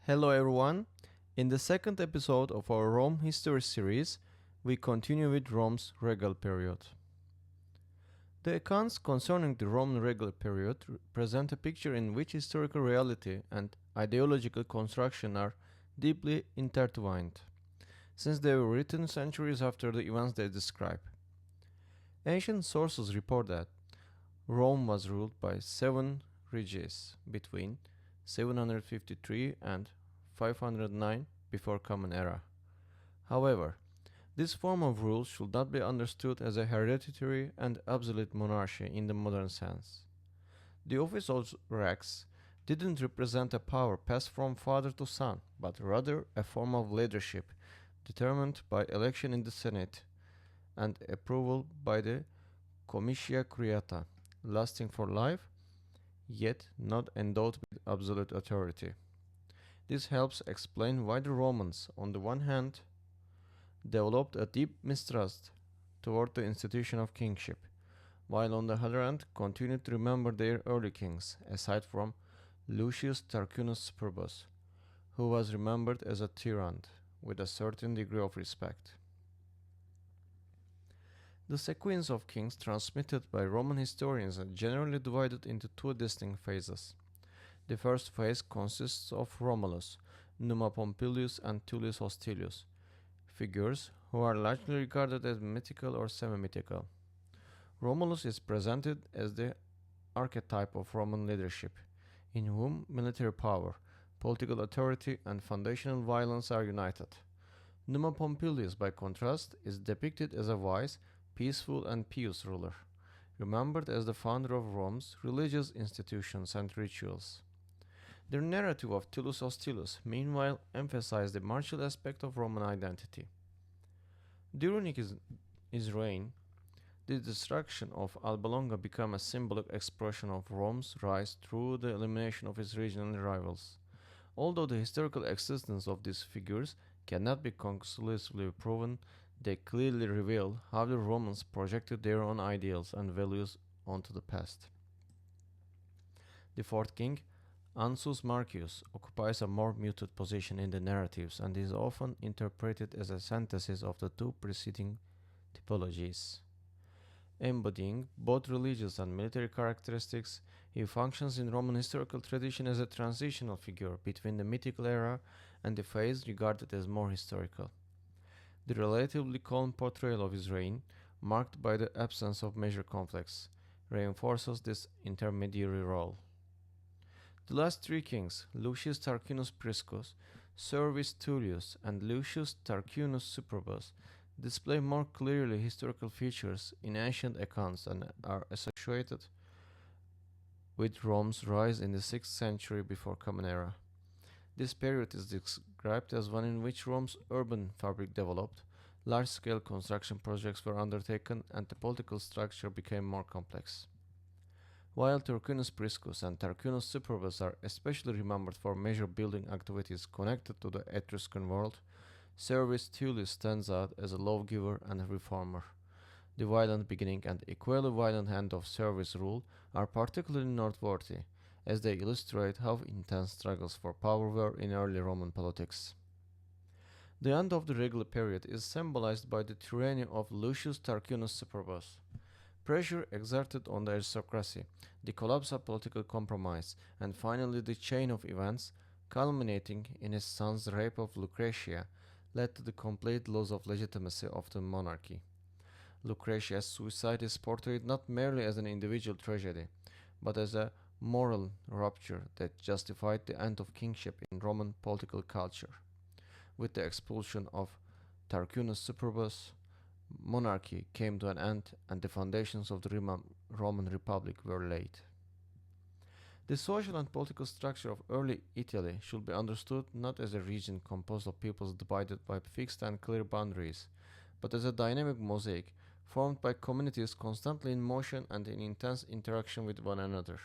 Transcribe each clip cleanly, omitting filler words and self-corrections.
Hello everyone. In the second episode of our Rome history series, we continue with Rome's Regal Period. The accounts concerning the Rome Regal Period present a picture in which historical reality and ideological construction are deeply intertwined, since they were written centuries after the events they describe. Ancient sources report that Rome was ruled by 7 reges between 753 and 509 before Common Era. However, this form of rule should not be understood as a hereditary and absolute monarchy in the modern sense. The office of rex didn't represent a power passed from father to son, but rather a form of leadership determined by election in the Senate and approval by the comitia creata, lasting for life, yet not endowed with absolute authority. This helps explain why the Romans, on the one hand, developed a deep mistrust toward the institution of kingship, while on the other hand continued to remember their early kings, aside from Lucius Tarquinius Superbus, who was remembered as a tyrant with a certain degree of respect. The sequence of kings transmitted by Roman historians are generally divided into two distinct phases. The first phase consists of Romulus, Numa Pompilius, and Tullius Hostilius, figures who are largely regarded as mythical or semi-mythical. Romulus is presented as the archetype of Roman leadership, in whom military power, political authority, and foundational violence are united. Numa Pompilius, by contrast, is depicted as a wise, peaceful, and pious ruler, remembered as the founder of Rome's religious institutions and rituals. The narrative of Tullus Hostilius, meanwhile, emphasized the martial aspect of Roman identity. During his reign, the destruction of Alba Longa became a symbolic expression of Rome's rise through the elimination of its regional rivals. Although the historical existence of these figures cannot be conclusively proven, they clearly reveal how the Romans projected their own ideals and values onto the past. The fourth king, Ansus Marcius, occupies a more muted position in the narratives and is often interpreted as a synthesis of the two preceding typologies. Embodying both religious and military characteristics, he functions in Roman historical tradition as a transitional figure between the mythical era and the phase regarded as more historical. The relatively calm portrayal of his reign, marked by the absence of major conflicts, reinforces this intermediary role. The last three kings, Lucius Tarquinius Priscus, Servius Tullius, and Lucius Tarquinius Superbus, display more clearly historical features in ancient accounts and are associated with Rome's rise in the 6th century before Common Era. This period is described as one in which Rome's urban fabric developed, large-scale construction projects were undertaken, and the political structure became more complex. While Tarquinius Priscus and Tarquinius Superbus are especially remembered for major building activities connected to the Etruscan world, Servius Tullius stands out as a lawgiver and a reformer. The violent beginning and equally violent end of Servius' rule are particularly noteworthy, as they illustrate how intense struggles for power were in early Roman politics. The end of the Regal Period is symbolized by the tyranny of Lucius Tarquinius Superbus. Pressure exerted on the aristocracy, the collapse of political compromise, and finally the chain of events, culminating in his son's rape of Lucretia, led to the complete loss of legitimacy of the monarchy. Lucretia's suicide is portrayed not merely as an individual tragedy, but as a moral rupture that justified the end of kingship in Roman political culture. With the expulsion of Tarquinius Superbus, monarchy came to an end and the foundations of the Roman Republic were laid. The social and political structure of early Italy should be understood not as a region composed of peoples divided by fixed and clear boundaries, but as a dynamic mosaic formed by communities constantly in motion and in intense interaction with one another.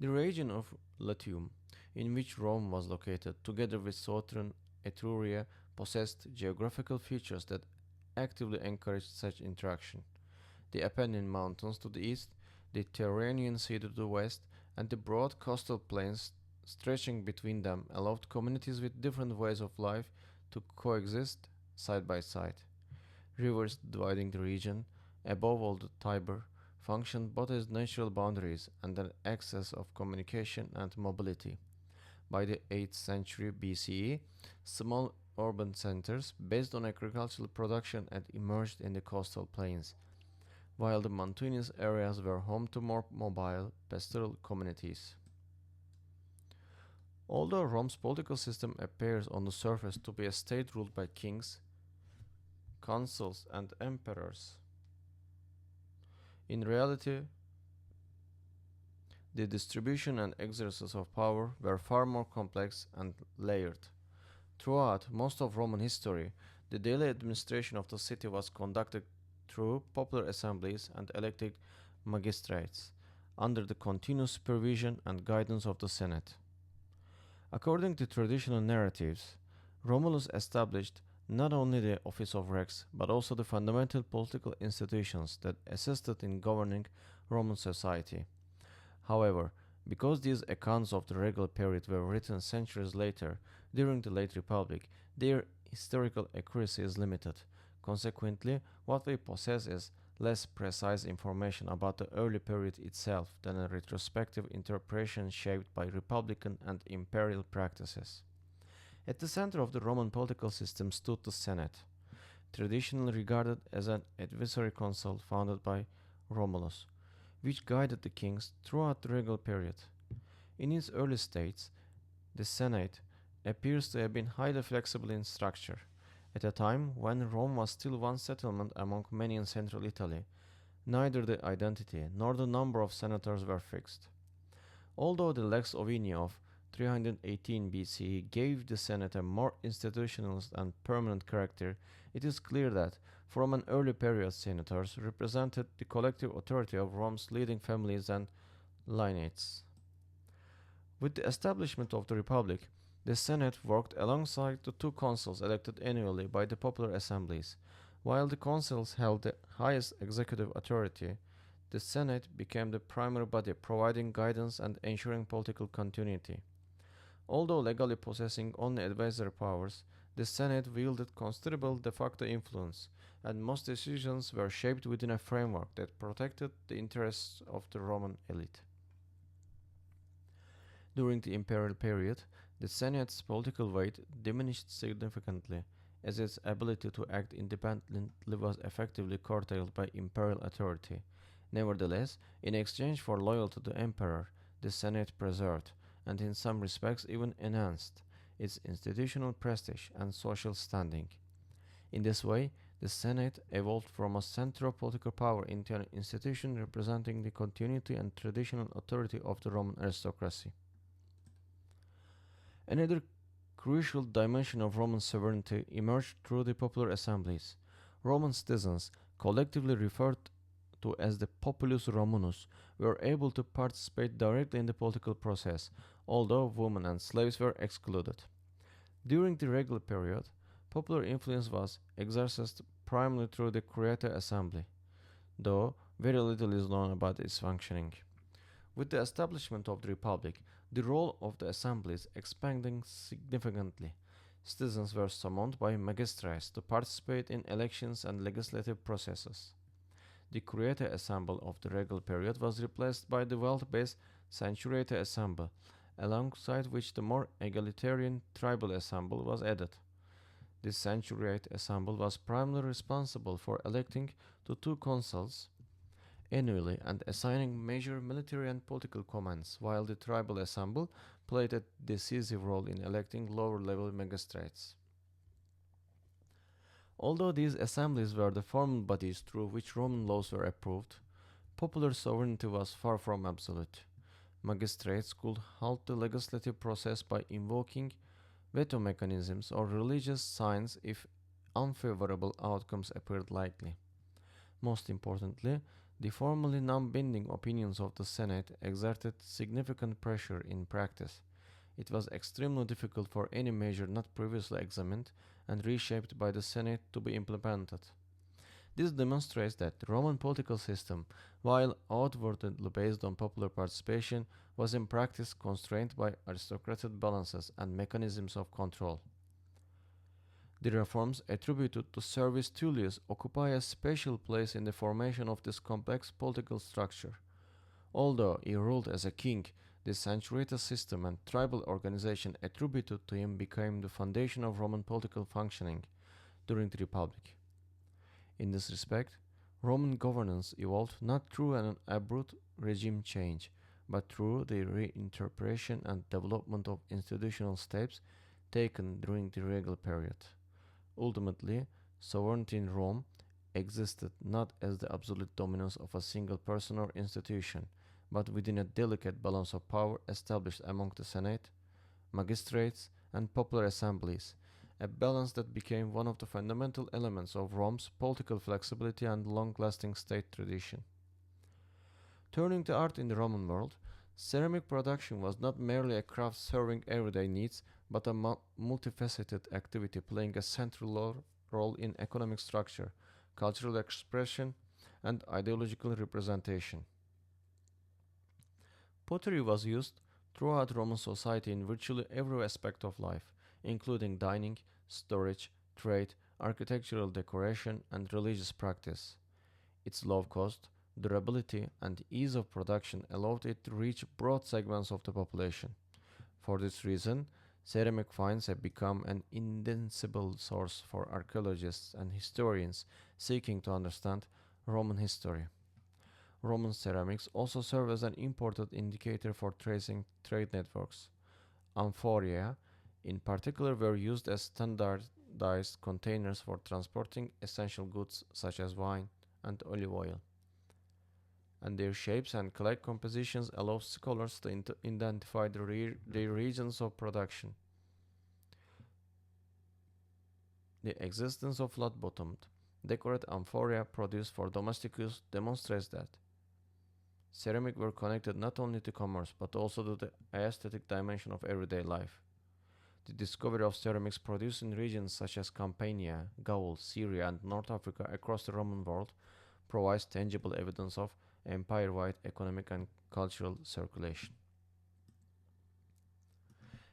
The region of Latium, in which Rome was located, together with southern Etruria, possessed geographical features that actively encouraged such interaction. The Apennine Mountains to the east, the Tyrrhenian Sea to the west, and the broad coastal plains stretching between them allowed communities with different ways of life to coexist side by side. Rivers dividing the region, above all the Tiber, functioned both as natural boundaries and an axis of communication and mobility. By the 8th century BCE, small urban centers based on agricultural production had emerged in the coastal plains, while the mountainous areas were home to more mobile, pastoral communities. Although Rome's political system appears on the surface to be a state ruled by kings, consuls, and emperors, in reality, the distribution and exercise of power were far more complex and layered. Throughout most of Roman history, the daily administration of the city was conducted through popular assemblies and elected magistrates, under the continuous supervision and guidance of the Senate. According to traditional narratives, Romulus established not only the office of Rex but also the fundamental political institutions that assisted in governing Roman society. However, because these accounts of the regal period were written centuries later, during the late Republic, their historical accuracy is limited. Consequently, what we possess is less precise information about the early period itself than a retrospective interpretation shaped by republican and imperial practices. At the center of the Roman political system stood the Senate, traditionally regarded as an advisory council founded by Romulus, which guided the kings throughout the regal period. In its early stages, the Senate appears to have been highly flexible in structure. At a time when Rome was still one settlement among many in central Italy, neither the identity nor the number of senators were fixed. Although the Lex Ovinia of 318 BCE gave the Senate a more institutionalist and permanent character, it is clear that, from an early period, senators represented the collective authority of Rome's leading families and lineages. With the establishment of the Republic, the Senate worked alongside the two consuls elected annually by the popular assemblies. While the consuls held the highest executive authority, the Senate became the primary body providing guidance and ensuring political continuity. Although legally possessing only advisory powers, the Senate wielded considerable de facto influence, and most decisions were shaped within a framework that protected the interests of the Roman elite. During the imperial period, the Senate's political weight diminished significantly, as its ability to act independently was effectively curtailed by imperial authority. Nevertheless, in exchange for loyalty to the emperor, the Senate preserved, and in some respects even enhanced, its institutional prestige and social standing. In this way, the Senate evolved from a central political power into an institution representing the continuity and traditional authority of the Roman aristocracy. Another crucial dimension of Roman sovereignty emerged through the popular assemblies. Roman citizens, collectively referred to as the populus Romanus, were able to participate directly in the political process, although women and slaves were excluded. During the regal period, popular influence was exercised primarily through the Creator Assembly, though very little is known about its functioning. With the establishment of the Republic, the role of the assemblies expanding significantly. Citizens were summoned by magistrates to participate in elections and legislative processes. The Creator Assembly of the regal period was replaced by the wealth-based Centuriate Assembly, alongside which the more egalitarian Tribal Assembly was added. This Centuriate Assembly was primarily responsible for electing the two consuls annually and assigning major military and political commands, while the Tribal Assembly played a decisive role in electing lower-level magistrates. Although these assemblies were the formal bodies through which Roman laws were approved, popular sovereignty was far from absolute. Magistrates could halt the legislative process by invoking veto mechanisms or religious signs if unfavorable outcomes appeared likely. Most importantly, the formally non-binding opinions of the Senate exerted significant pressure in practice. It was extremely difficult for any measure not previously examined and reshaped by the Senate to be implemented. This demonstrates that the Roman political system, while outwardly based on popular participation, was in practice constrained by aristocratic balances and mechanisms of control. The reforms attributed to Servius Tullius occupy a special place in the formation of this complex political structure. Although he ruled as a king, the centuriated system and tribal organization attributed to him became the foundation of Roman political functioning during the Republic. In this respect, Roman governance evolved not through an abrupt regime change, but through the reinterpretation and development of institutional steps taken during the regal period. Ultimately, sovereignty in Rome existed not as the absolute dominance of a single person or institution, but within a delicate balance of power established among the Senate, magistrates, and popular assemblies, a balance that became one of the fundamental elements of Rome's political flexibility and long lasting state tradition. Turning to art in the Roman world, ceramic production was not merely a craft serving everyday needs, but a multifaceted activity playing a central role in economic structure, cultural expression, and ideological representation. Pottery was used throughout Roman society in virtually every aspect of life, including dining, storage, trade, architectural decoration, and religious practice. Its low cost, durability, and ease of production allowed it to reach broad segments of the population. For this reason, ceramic finds have become an indispensable source for archaeologists and historians seeking to understand Roman history. Roman ceramics also serve as an important indicator for tracing trade networks. Amphoria, in particular, were used as standardized containers for transporting essential goods such as wine and olive oil, and their shapes and clay compositions allow scholars to identify the regions of production. The existence of flat-bottomed, decorated amphoria produced for domestic use demonstrates that ceramic were connected not only to commerce but also to the aesthetic dimension of everyday life. The discovery of ceramics produced in regions such as Campania, Gaul, Syria, and North Africa across the Roman world provides tangible evidence of empire-wide economic and cultural circulation.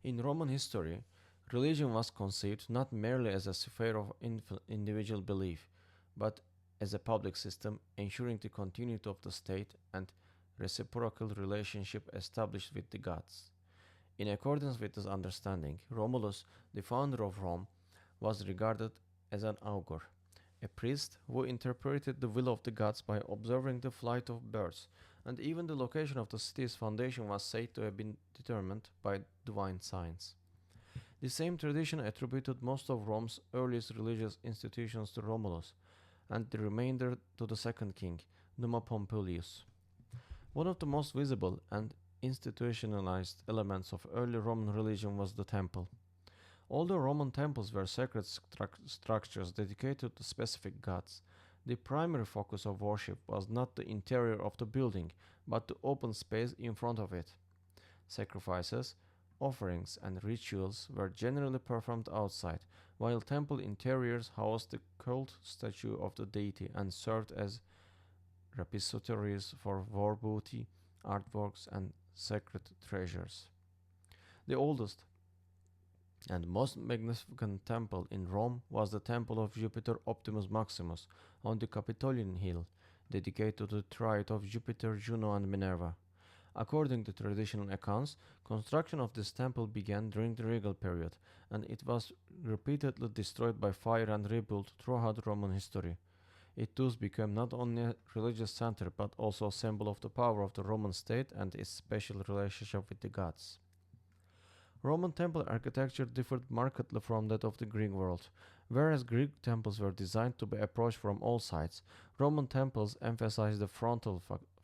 In Roman history, religion was conceived not merely as a sphere of individual belief, but as a public system ensuring the continuity of the state and reciprocal relationship established with the gods. In accordance with this understanding, Romulus, the founder of Rome, was regarded as an augur, a priest who interpreted the will of the gods by observing the flight of birds, and even the location of the city's foundation was said to have been determined by divine signs. The same tradition attributed most of Rome's earliest religious institutions to Romulus, and the remainder to the second king, Numa Pompilius. One of the most visible and institutionalized elements of early Roman religion was the temple. Although Roman temples were sacred structures dedicated to specific gods, the primary focus of worship was not the interior of the building, but the open space in front of it. Sacrifices, offerings, and rituals were generally performed outside, while temple interiors housed the cult statue of the deity and served as repositories for war booty, artworks, and sacred treasures. The oldest and most magnificent temple in Rome was the temple of Jupiter Optimus Maximus on the Capitolian Hill, dedicated to the triad of Jupiter, Juno, and Minerva. According to traditional accounts, construction of this temple began during the regal period, and it was repeatedly destroyed by fire and rebuilt throughout Roman history. It thus became not only a religious center but also a symbol of the power of the Roman state and its special relationship with the gods. Roman temple architecture differed markedly from that of the Greek world. Whereas Greek temples were designed to be approached from all sides, Roman temples emphasized the frontal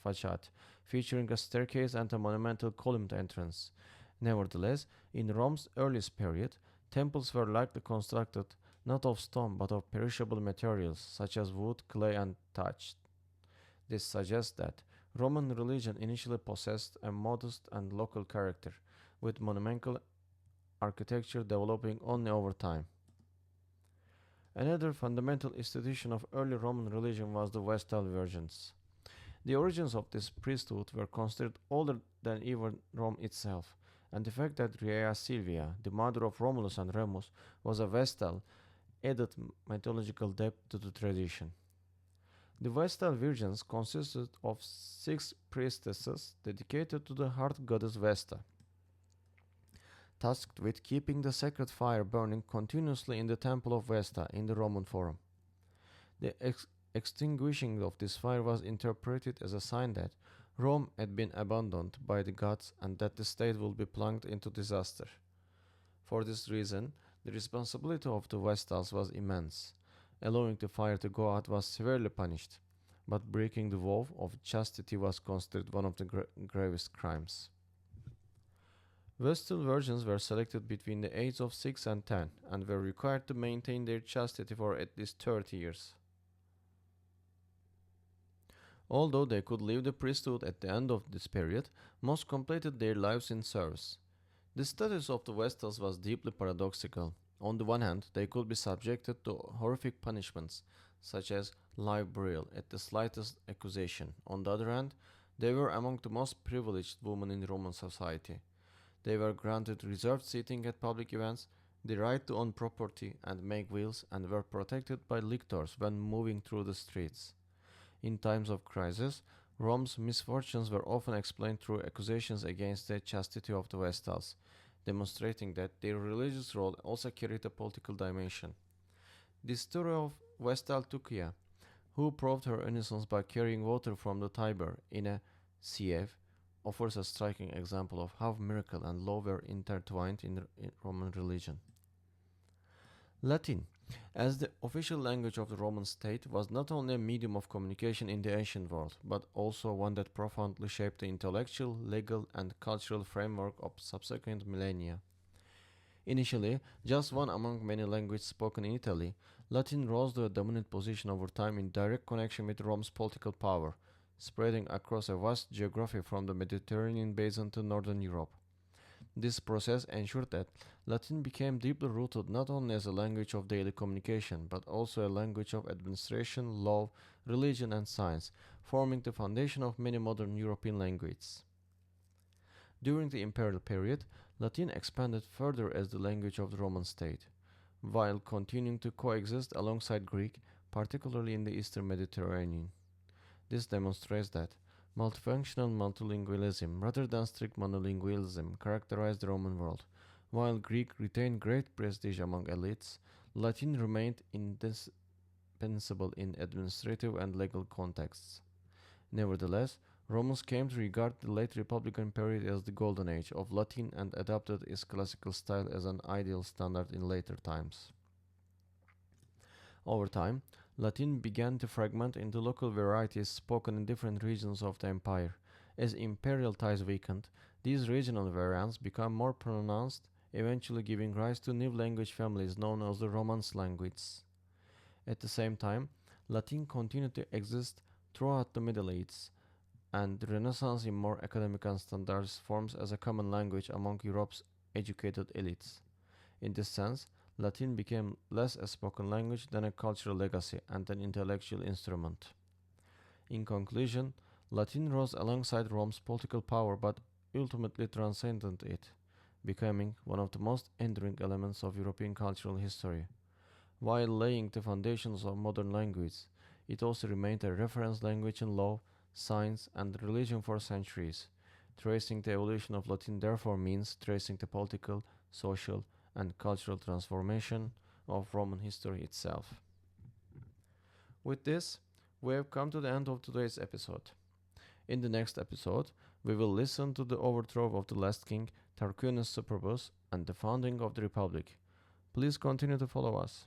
facade, featuring a staircase and a monumental columned entrance. Nevertheless, in Rome's earliest period, temples were likely constructed not of stone but of perishable materials such as wood, clay, and thatch. This suggests that Roman religion initially possessed a modest and local character, with monumental architecture developing only over time. Another fundamental institution of early Roman religion was the Vestal Virgins. The origins of this priesthood were considered older than even Rome itself, and the fact that Rhea Silvia, the mother of Romulus and Remus, was a Vestal added mythological depth to the tradition. The Vestal Virgins consisted of 6 priestesses dedicated to the hearth goddess Vesta, tasked with keeping the sacred fire burning continuously in the temple of Vesta in the Roman Forum. The extinguishing of this fire was interpreted as a sign that Rome had been abandoned by the gods and that the state would be plunged into disaster. For this reason, the responsibility of the Vestals was immense. Allowing the fire to go out was severely punished, but breaking the vow of chastity was considered one of the gravest crimes. Vestal virgins were selected between the ages of 6 and 10 and were required to maintain their chastity for at least 30 years. Although they could leave the priesthood at the end of this period, most completed their lives in service. The status of the Vestals was deeply paradoxical. On the one hand, they could be subjected to horrific punishments, such as live burial at the slightest accusation. On the other hand, they were among the most privileged women in Roman society. They were granted reserved seating at public events, the right to own property and make wills, and were protected by lictors when moving through the streets. In times of crisis, Rome's misfortunes were often explained through accusations against the chastity of the Vestals, demonstrating that their religious role also carried a political dimension. The story of Vestal Tukia, who proved her innocence by carrying water from the Tiber in a sieve, offers a striking example of how miracle and law were intertwined in Roman religion. Latin, as the official language of the Roman state, was not only a medium of communication in the ancient world, but also one that profoundly shaped the intellectual, legal, and cultural framework of subsequent millennia. Initially, just one among many languages spoken in Italy, Latin rose to a dominant position over time in direct connection with Rome's political power, spreading across a vast geography from the Mediterranean basin to northern Europe. This process ensured that Latin became deeply rooted not only as a language of daily communication, but also a language of administration, law, religion, and science, forming the foundation of many modern European languages. During the imperial period, Latin expanded further as the language of the Roman state, while continuing to coexist alongside Greek, particularly in the eastern Mediterranean. This demonstrates that multifunctional multilingualism rather than strict monolingualism characterized the Roman world. While Greek retained great prestige among elites, Latin remained indispensable in administrative and legal contexts. Nevertheless, Romans came to regard the late Republican period as the golden age of Latin and adopted its classical style as an ideal standard in later times. Over time, Latin began to fragment into local varieties spoken in different regions of the empire. As imperial ties weakened, these regional variants became more pronounced, eventually giving rise to new language families known as the Romance languages. At the same time, Latin continued to exist throughout the Middle Ages, and the Renaissance in more academic and standardized forms as a common language among Europe's educated elites. In this sense, Latin became less a spoken language than a cultural legacy and an intellectual instrument. In conclusion, Latin rose alongside Rome's political power but ultimately transcended it, becoming one of the most enduring elements of European cultural history. While laying the foundations of modern language, it also remained a reference language in law, science, and religion for centuries. Tracing the evolution of Latin therefore means tracing the political, social, and cultural transformation of Roman history itself. With this, we have come to the end of today's episode. In the next episode, we will listen to the overthrow of the last king, Tarquinius Superbus, and the founding of the Republic. Please continue to follow us.